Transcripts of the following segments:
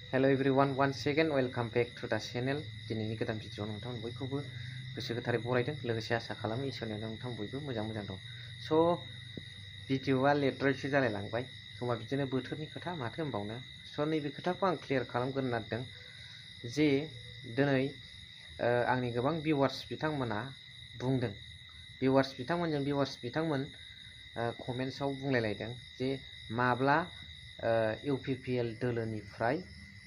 Hello everyone, once again welcome back to the channel. दिनैनि गोदान video नोंथां बयखौबो गोसो गोथारै बरायदों लोगोसे आसा खालामो इसोरनियाव नोंथां बयबो मोजां दं। स' भिडिअआ लेटद्रायसो जालाय लांबाय। समा बिदिनो बोथोरनि खोथा माथो होनबावनो। स' नैबे खोथाखौ आं क्लियार खालामग्रोनो नागिरदों जे दिनै आंनि गोबां भिउवार्स बिथांमोना बुंदों। भिउवार्स बिथांमोन कमेन्ट्सआव बुंलायलायदों जे माब्ला UPPL दोलोनिफ्राय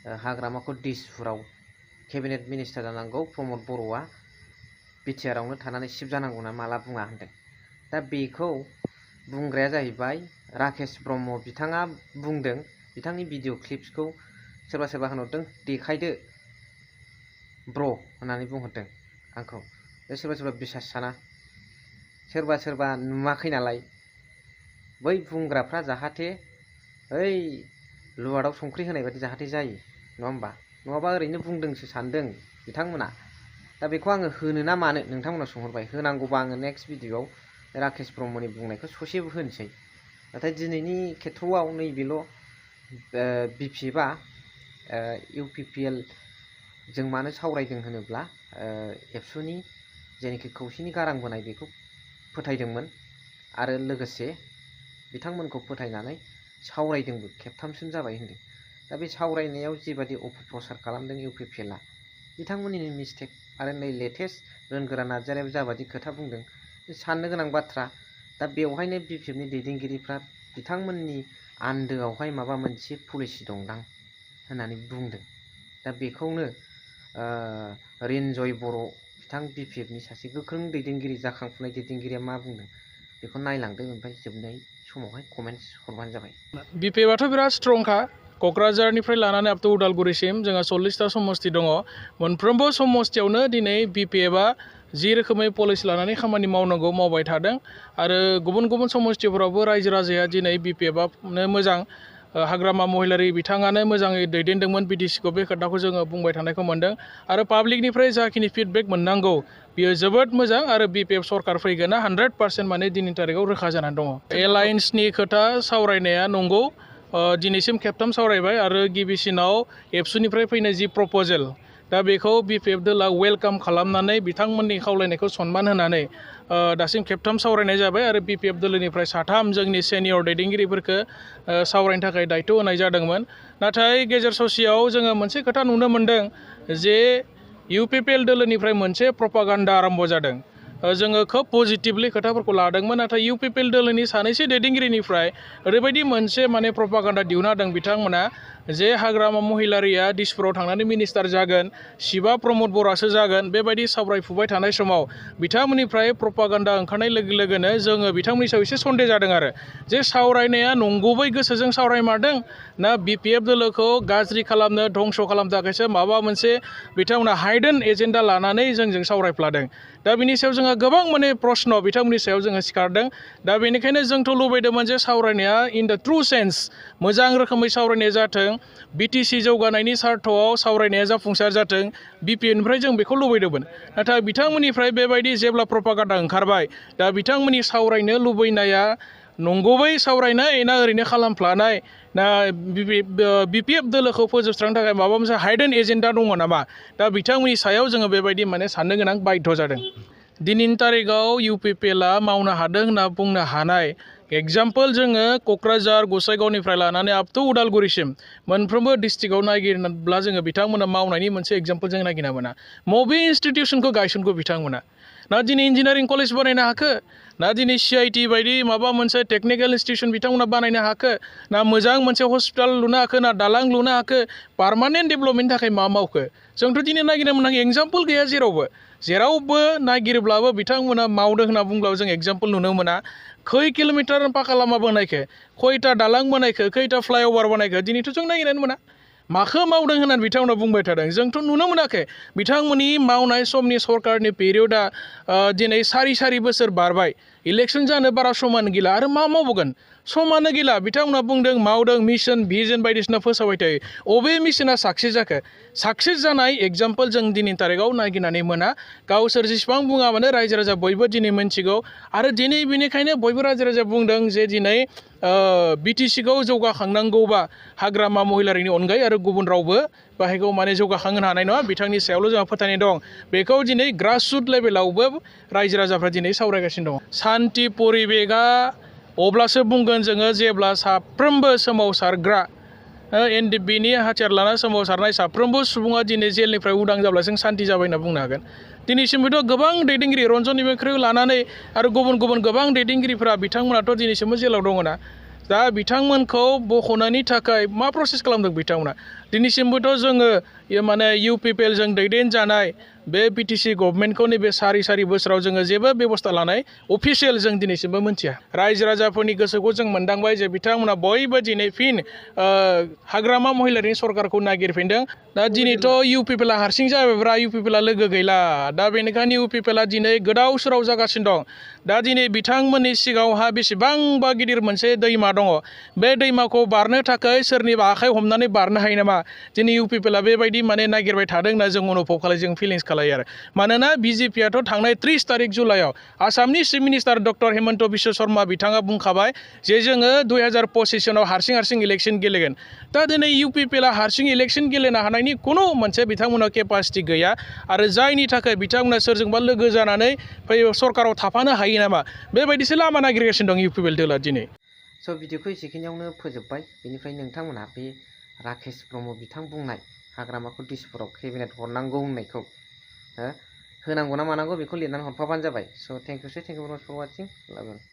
हाग्रामाखौ दिसपुराव केबिनेट मिनिस्टार जानांगौ प्रमद बर'आ बिटिआरआवनो थानानै शिफ्ट जानांगौ ना माला बुङा होनदों। दा बेखौ बुंग्राया जाहैबाय राकेश ब्रह्म बिथाङा बुंदों। बिथांनि भिडिअ क्लिप्सखौ सोरबा होनहरदों देखायदो ब्र' होननानै बुंहरदों आंखौ। सोरबा बिसास साना सोरबा नुवाखै नालाय बै बुंग्राफ्रा जाहाथे ओइ लुवादाव संख्रि होनाय बायदि जाहाथे जायो नङा होमबा, नङाबा ओरैनो बुंदोंसो सानदों बिथांमोना। दा बेखौ आङो होनो ना मानो नोंथांमोनाव सोंहरबाय। होनांगौबा आङो नेक्स्ट भिडिअआव राकेश ब्रह्मनि बुंनायखौ ससेबो होनोसै। नाथाय दिनैनि खेथ्रआव नैबेल' बिपिएफआ UPPL जों मानो सावरायदों होनोब्ला एबसुनि जेनाखि खौसेनि गारां बोनाय बेखौ फोथायदोंमोन आरो लोगोसे बिथांमोनखौ फोथायनानै सावरायदोंबो खेबथामसिम जाबाय होनदों। दा बे सावरायनायाव जिबादि अपप्रचार खालामदों UPPLआ बिथांमोननिनो मिस्टेक आरो नै लेटेस्ट रोनगोरा नार्जारियाबो जाबादि खोथा बुंदों साननो गोनां बाथ्रा। दा बेवहायनो बिपिएफनि दैदेनगिरिफ्रा बिथांमोननि आन्दोआवहाय माबा मोनसे पलिसि दंदां होननानै बुंदों। दा बेखौनो रिन्जय बर' बिथां बिपिएफनि सासे गोख्रों दैदेनगिरि जाखांफुनाय दैदेनगिरिया मा बुंदों बेखौ नायलांदों, ओमफ्राय जोबनाय समावहाय कमेन्ट्स हरबानो जाबाय। बिपिएफआथ' बिराद स्ट्रंखा। क'क्राझारनिफ्राय लानानै आपटु उदालगुरिसिम जोंहा 40टा समस्ति दङ। मोनफ्रोमबो समस्तियावनो दिनै बिपिएफआ जि रोखोमै पलिसि लानानै खामानि मावनांगौ मावबाय थादों आरो गुबुन समस्तिफोरावबो रायजो राजाया दिनै बिपिएफआनो मोजां। हाग्रामा महिलारि बिथाङानो मोजाङै दैदेनदोंमोन बिटिसिखौ, बे खोथाखौ जोङो बुंबाय थानायखौ मोन्दों आरो पाब्लिकनिफ्राय जाखिनि फिडबेक मोननांगौ बियो जोबोद मोजां आरो बिपिएफ सरकार फैगोना 100% माने दिनैनि तारिखाव रोखा जानानै दङ। एलायन्सनि खोथा सावरायनाया नंगौ, दिनैसिम खेबथाम सावरायबाय आरो गिबिसिनाव एबसुनिफ्राय फैनाय जि प्रप'जेल दा बेखौ बिपिएफ दोला वेलकाम खालामनानै बिथांमोननि खावलायनायखौ सनमान होनानै दासिम खेबथाम सावरायनाय जाबाय आरो बिपिएफ दोलोनिफ्राय 3 जोंनि सेनियर दैदेनगिरिफोरखौ सावरायनो थाखाय दायथ' होनाय जादोंमोन। नाथाय गेजेर ससेयाव जोङो मोनसे खोथा नुनो मोन्दों जे UPPL दोलोनिफ्राय मोनसे प्रपागान्डा आरम्भ जादों। जोङो खोब पजिटिभलि खोथाफोरखौ लादोंमोन, नाथाय UPPL दोलोनि सानैसो दैदेनगिरिनिफ्राय ओरैबायदि मोनसे माने प्रपागान्डा दिहुनना होदों बिथांमोना जे हाग्रामा महिलारिया दिसपुराव थांनानै मिनिस्टार जागोन, शिवा प्रमद बर'आसो जागोन, बेबायदि सावरायफुबाय थानाय समाव बिथांमोननिफ्राय प्रपागान्डा ओंखारनाय लोगोनो जोङो बिथांमोननि सायाव एसे सन्देह जादों आरो जे सावरायनाया नंगुबै गोसोजों सावरायमारदों ना बिपिएफ दोलोखौ गाज्रि खालामनो धंस' खालामनो थाखायसो माबा मोनसे बिथांमोना हाइडेन एजेन्डा लानानै जोंजों सावरायफ्लादों। दा बिनि सायाव जोंहा गोबां माने प्रश्न बिथांमोननि सायाव जोङो सिखारदों। दा बेनिखायनो जोंथ' लुबैदोंमोन जे सावरायनाया इन द ट्रु सेन्स मोजां रोखोमै सावरायनाय जाथों, बिटिसि जौगानायनि सार्थआव सावरायनाया जाफुंसार जाथों, बिपिएफनिफ्राय जों बेखौ लुबैदोंमोन। नाथाय बिथांमोननिफ्राय बेबायदि जेब्ला प्रपागान्डा ओंखारबाय दा बिथांमोननि सावरायनो लुबैनाया नंगुबै सावरायनाय ना ओरैनो खालामफ्लानाय ना बिपिएफ दोलोखौ फोजोबस्रांनो थाखाय माबा मोनसे हाइडेन एजेन्डा दङ नामा, दा बिथांमोननि सायाव जोङो बेबायदि माने साननो गोनां बाध्य जादों। दिनैनि तारिखाव UPPLआ मावनो हादों होनना बुंनो हानाय एग्जाम्पोल जोङो क'क्राझार गसाइगावनिफ्राय लानानै आपटु उदालगुरिसिम मोनफ्रोमबो डिस्ट्रिक्टआव नागिरब्ला जोङो बिथांमोना मावनायनि मोनसे एग्जाम्पोल जों नागिरना मोना। मबे इन्स्टिटिउसनखौ गायसनखो बिथांमोना? ना दिनै इन्जिनियारिं कलेज बानायनो हाखो, ना दिनै CIT बायदि माबा मोनसे टेकनिकेल इन्स्टिटिउसन बिथांमोना बानायनो हाखो, ना मोजां मोनसे हस्पिटाल लुनो हाखो, ना दालां लुनो हाखो, पार्मानेन्ट डेभेलपमेन्टनि थाखाय मा मावखो? जोंथ' दिनै नागिरनो मोनाखै, एग्जाम्पोल गैया जेरावबो नागिरोब्लाबो बिथांमोना मावदों होनना बुंब्लाबो जों एग्जाम्पोल नुनो मोना। खै किल'मिटार पाका लामा बानायखो, खयथा दालां बानायखो, खैथा फ्लाइअभार बानायखो, दिनैथ' जों नागिरनानै मोना। माखौ मावदों होननानै बिथांमोना बुंबाय थादों, जोंथ' नुनो मोनाखै। बिथांमोननि मावनाय समनि सरकारनि पिरियडआ दिनै सारि बोसोर बारबाय, इलेक्सन जानो बारा समान गैला आरो मा मावबोगोन? समानो गैला बिथांमोना बुंदों मावदों मिशन भिजन बायदिसिना फोसावबाय थायो अबे मिशना साक्सेस जाखो साक्सेस जानाय एग्जाम्पल जों दिनै तारिखाव नागिरनानै मोना गावसोर जेसेबां बुङा मानो रायजो राजा बयबो दिनै मिन्थिगौ आरो दिनै बेनिखायनो बयबो रायजो राजा बुंदों जे दिनै बिटिसिखौ जौगाखांनांगौबा हाग्रामा महिलारिनि अनगायै आरो गुबुन रावबो बाहायखौ माने जौगाखांहोनो हानाय नङा बिथांनि सायावल' जोंहा फोथायनाय दं बेखौ दिनै ग्रासरुट लेभेलावबो रायजो राजाफ्रा दिनै सावरायगासिनो दं सान्ति परिबेगा अब्लासो बुंगोन जोङो जेब्ला साफ्रोमबो सोमावसारग्रा बिनि हाथियार लाना सोमावसारनाय साफ्रोमबो सुबुङा दिनै जेलनिफ्राय उदां जाब्ला जों सान्ति जाबाय होनना बुंनो हागोन दिनैसिमबोथ' गोबां दैदेनगिरि रन्जन निमेखौ लानानै आरो गुबुन गुबुन गोबां दैदेनगिरिफोरा बिथांमोनाथ' दिनैसिमबो जेलाव दङना दा बिथांमोनखौ बख'नायनि थाखाय मा प्रसेस खालामदों बिथांमोना दिनैसिमबोथ' जोङो माने UPPL जों दैदेनजानाय बे बिटिसि गभर्नमेन्टखौ नैबे सारि बोसोराव जोङो जेबो बेबस्था लानाय अफिसियेल जों दिनैसिमबो मिथिया रायजो राजाफोरनि गोसोखौ जों मोनदांबाय जे बिथांमोना बयबो दिनै फिन हाग्रामा महिलारिनि सरकारखौ नागिरफिनदों दा दिनैथ' UPPL हारसिं जाबायब्रा UPPL लोगो गैला दा बेनिखायनो UPPL दिनै गोदाव सोराव जागासिनो दं दा दिनै बिथांमोननि सिगाङावहा बेसेबांबा गिदिर मोनसे दैमा दङ बे दैमाखौ बारनो थाखाय सोरनिबा आखाइ हमनानै बारनो हायो नामा दिनै UPPL बेबायदि माने नागिरबाय थादों होनना जों अनुभव खालायो जों फिलिंस खालायो आरो मानोना BJPआथ' थांनाय 30 तारिख जुलाइआव आसामनि chief minister doctor Hemant Biswa Sharma बिथाङा बुंखाबाय जे जोङो 2025 हारसिं इलेक्सन गेलेगोन दा दिनै UPPL हारसिं इलेक्सन गेलेनो हानायनि खुनु मोनसे बिथांमोनाव केपासिटि गैया आरो जायनि थाखाय बिथांमोना सोरजोंबा लोगो जानानै सरकाराव थाफानो हायो नामा बेबायदिसो लामा नागिरगासिनो दं UPPL दोला दिनै स' भिडिअखौ एसेखिनियावनो फोजोबबाय बेनिफ्राय नोंथांमोनहा बे राकेश ब्रह्म बिथां बुंनाय हाग्रामाखौ डिसपुराव केबिनेट हरनांगौ होननायखौ होनांगौ ना मानांगौ बेखौ लिरनानै हरफाबानो जाबाय स' थेंक इउ भेरि माच फर वाचिं